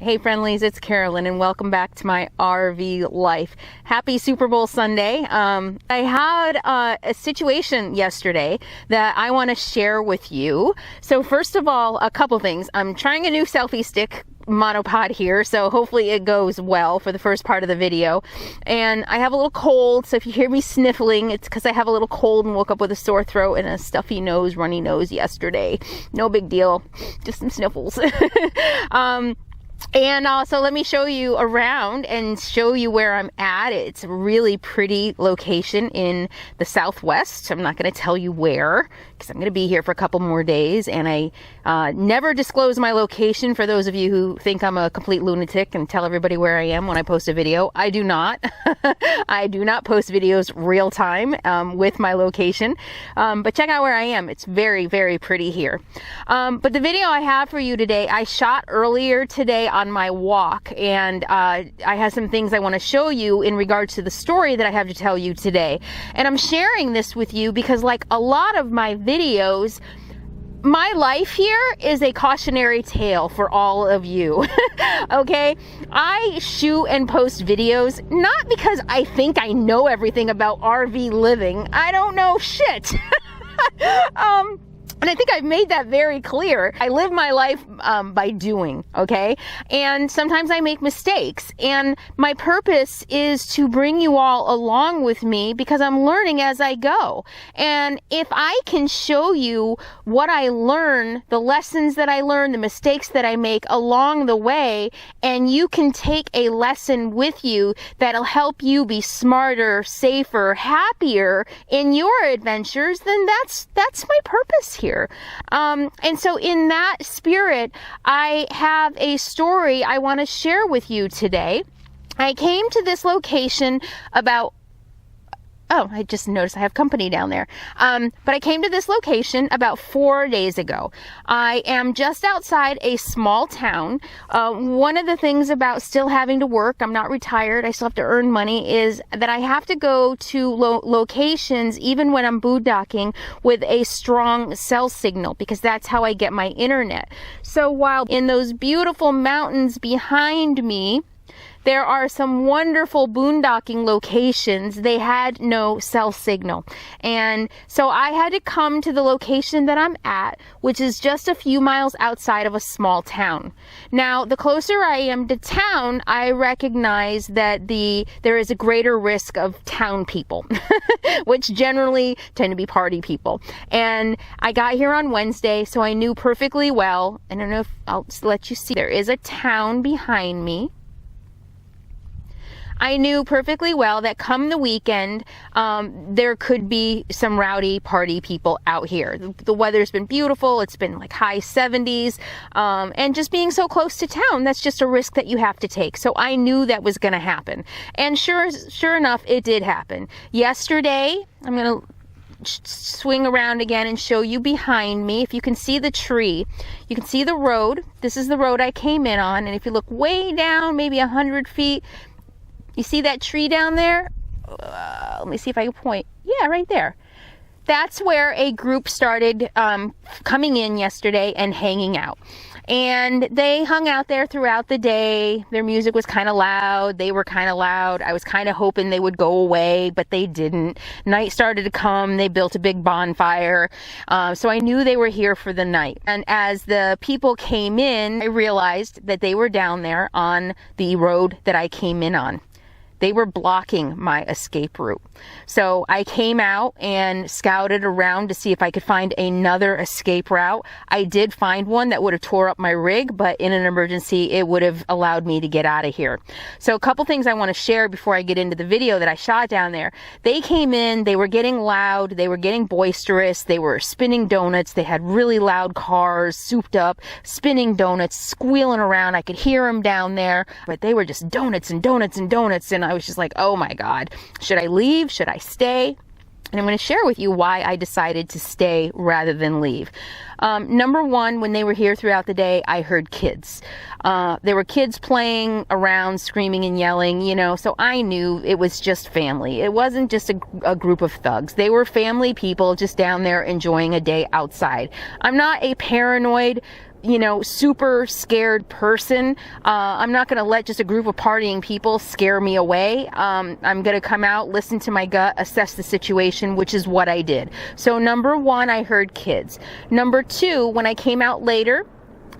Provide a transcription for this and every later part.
Hey friendlies, it's Carolyn and welcome back to my RV life. Happy Super Bowl Sunday. I had a situation yesterday that I want to share with you. So first of all, a couple things. I'm trying a new selfie stick monopod here, so hopefully it goes well for the first part of the video. And I have a little cold, so if you hear me sniffling, it's because I have a little cold and woke up with a sore throat and a stuffy nose, runny nose yesterday. No big deal, just some sniffles. And also let me show you around and show you where I'm at. It's a really pretty location in the Southwest. I'm not going to tell you where because I'm going to be here for a couple more days, and I never disclose my location for those of you who think I'm a complete lunatic and tell everybody where I am when I post a video. I do not. I do not post videos real time with my location, but check out where I am. It's very, very pretty here. But the video I have for you today, I shot earlier today on my walk, and I have some things I want to show you in regards to the story that I have to tell you today. And I'm sharing this with you because, like a lot of my videos, my life here is a cautionary tale for all of you. Okay, I shoot and post videos not because I think I know everything about RV living. I don't know shit. And I think I've made that very clear. I live my life by doing, okay? And sometimes I make mistakes. And my purpose is to bring you all along with me because I'm learning as I go. And if I can show you what I learn, the lessons that I learn, the mistakes that I make along the way, and you can take a lesson with you that'll help you be smarter, safer, happier in your adventures, then that's my purpose here. And so in that spirit, I have a story I want to share with you today. I came to this location about I just noticed I have company down there. But I came to this location about 4 days ago. I am just outside a small town. One of the things about still having to work, I'm not retired, I still have to earn money, is that I have to go to locations even when I'm boondocking with a strong cell signal because that's how I get my internet. So while in those beautiful mountains behind me, there are some wonderful boondocking locations, they had no cell signal. And so I had to come to the location that I'm at, which is just a few miles outside of a small town. Now, the closer I am to town, I recognize that there is a greater risk of town people, which generally tend to be party people. And I got here on Wednesday, so I knew perfectly well. I don't know if I'll let you see. There is a town behind me. I knew perfectly well that come the weekend, there could be some rowdy party people out here. The weather's been beautiful. It's been like high 70s. And just being so close to town, that's just a risk that you have to take. So I knew that was going to happen. And sure enough, it did happen. Yesterday, I'm going to swing around again and show you behind me. If you can see the tree, you can see the road. This is the road I came in on. And if you look way down, maybe 100 feet, you see that tree down there? Let me see if I can point. Yeah, right there. That's where a group started coming in yesterday and hanging out. And they hung out there throughout the day. Their music was kind of loud. They were kind of loud. I was kind of hoping they would go away, but they didn't. Night started to come. They built a big bonfire. So I knew they were here for the night. And as the people came in, I realized that they were down there on the road that I came in on. They were blocking my escape route. So I came out and scouted around to see if I could find another escape route. I did find one that would have tore up my rig, but in an emergency, it would have allowed me to get out of here. So a couple things I want to share before I get into the video that I shot down there. They came in, they were getting loud, they were getting boisterous, they were spinning donuts, they had really loud cars, souped up, spinning donuts, squealing around. I could hear them down there, but they were just donuts and donuts and donuts, and I was just like, oh my God, should I leave? Should I stay? And I'm going to share with you why I decided to stay rather than leave. Number one, when they were here throughout the day, I heard kids. There were kids playing around, screaming and yelling, you know, so I knew it was just family. It wasn't just a group of thugs. They were family people just down there enjoying a day outside. I'm not a paranoid you know, super scared person. I'm not going to let just a group of partying people scare me away. I'm going to come out, listen to my gut, assess the situation, which is what I did. So number one, I heard kids. Number two, when I came out later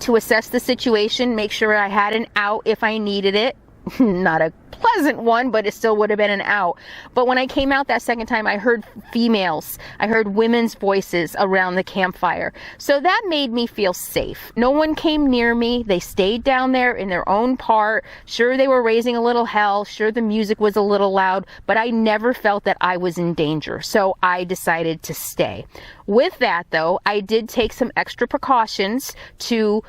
to assess the situation, make sure I had an out if I needed it. Not a pleasant one, but it still would have been an out. But when I came out that second time, I heard females, I heard women's voices around the campfire. So that made me feel safe. No one came near me. They stayed down there in their own part. Sure, they were raising a little hell. Sure, the music was a little loud, but I never felt that I was in danger. So I decided to stay. With that though, I did take some extra precautions to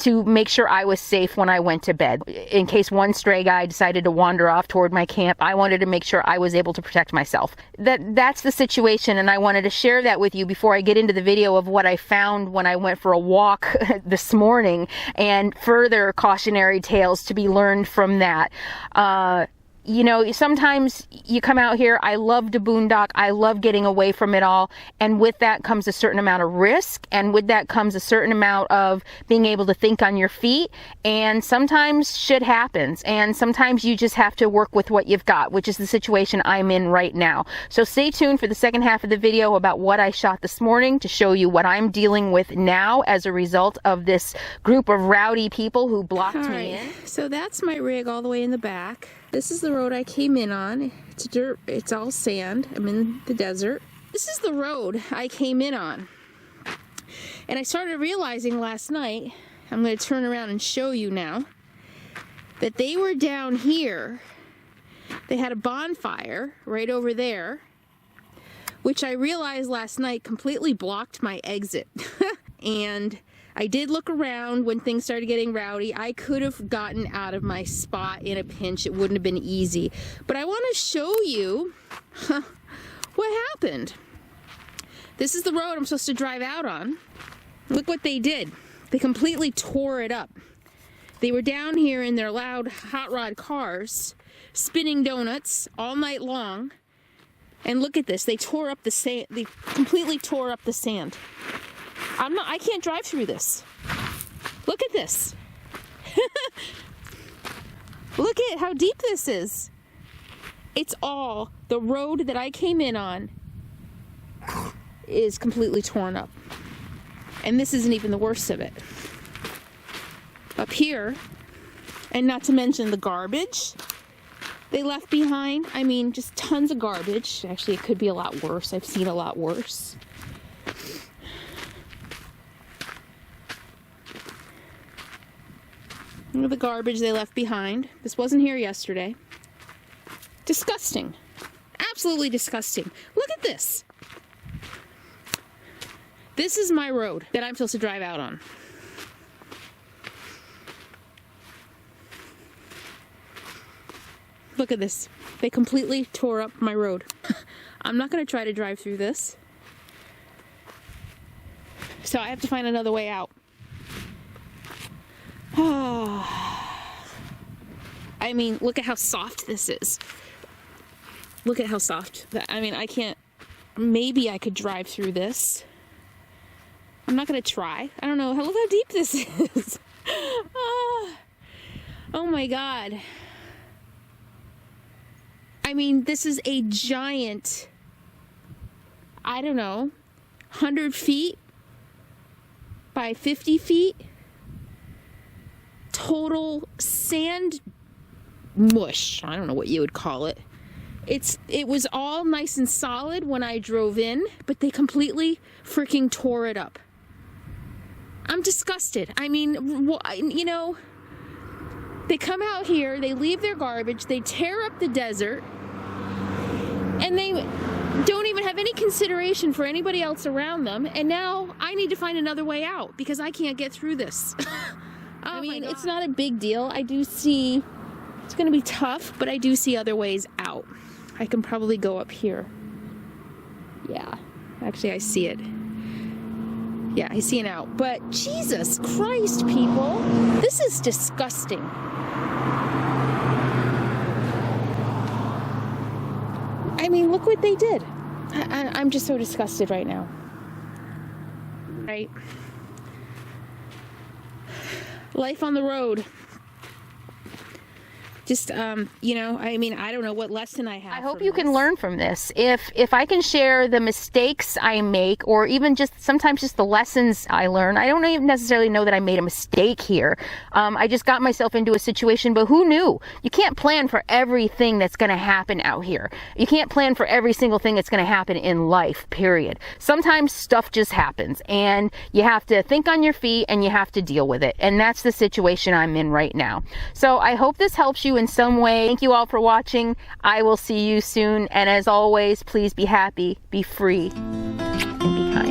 make sure I was safe when I went to bed. In case one stray guy decided to wander off toward my camp, I wanted to make sure I was able to protect myself. That's the situation, and I wanted to share that with you before I get into the video of what I found when I went for a walk this morning, and further cautionary tales to be learned from that. You know, sometimes you come out here, I love to boondock, I love getting away from it all, and with that comes a certain amount of risk, and with that comes a certain amount of being able to think on your feet, and sometimes shit happens, and sometimes you just have to work with what you've got, which is the situation I'm in right now. So stay tuned for the second half of the video about what I shot this morning to show you what I'm dealing with now as a result of this group of rowdy people who blocked me in. So that's my rig all the way in the back. This is the road I came in on. It's dirt, it's all sand. I'm in the desert. This is the road I came in on. And I started realizing last night, I'm going to turn around and show you now, that they were down here. They had a bonfire right over there, which I realized last night completely blocked my exit. And I did look around when things started getting rowdy. I could have gotten out of my spot in a pinch. It wouldn't have been easy. But I want to show you what happened. This is the road I'm supposed to drive out on. Look what they did. They completely tore it up. They were down here in their loud hot rod cars, spinning donuts all night long. And look at this. They tore up the sand. They completely tore up the sand. I can't drive through this. Look at this. Look at how deep this is. It's all, the road that I came in on is completely torn up. And this isn't even the worst of it. Up here, and not to mention the garbage they left behind. I mean, just tons of garbage. Actually, it could be a lot worse. I've seen a lot worse. Look at the garbage they left behind. This wasn't here yesterday. Disgusting. Absolutely disgusting. Look at this. This is my road that I'm supposed to drive out on. Look at this. They completely tore up my road. I'm not going to try to drive through this. So I have to find another way out. I mean, look at how soft this is. Look at how soft. I mean, I can't. Maybe I could drive through this. I'm not going to try. I don't know. Look how deep this is. Oh my God. I mean, this is a giant, I don't know, 100 feet by 50 feet. Total sand mush. I don't know what you would call it. It was all nice and solid when I drove in, but they completely freaking tore it up. I'm disgusted. I mean, you know, they come out here, they leave their garbage, they tear up the desert, and they don't even have any consideration for anybody else around them, and now I need to find another way out because I can't get through this. I mean, it's not a big deal. I do see, it's going to be tough, but I do see other ways out. I can probably go up here. Yeah, actually I see it. Yeah, I see an out. But Jesus Christ, people, this is disgusting. I mean, look what they did. I'm just so disgusted right now. Right? life on the road. Just, you know, I mean, I don't know what lesson I have. I hope from you this. can learn from this. If I can share the mistakes I make, or even just sometimes just the lessons I learn, I don't even necessarily know that I made a mistake here. I just got myself into a situation, but who knew? You can't plan for everything that's going to happen out here. You can't plan for every single thing that's going to happen in life, period. Sometimes stuff just happens, and you have to think on your feet and you have to deal with it. And that's the situation I'm in right now. So I hope this helps you in some way. Thank you all for watching. I will see you soon. And as always, please be happy, be free, and be kind.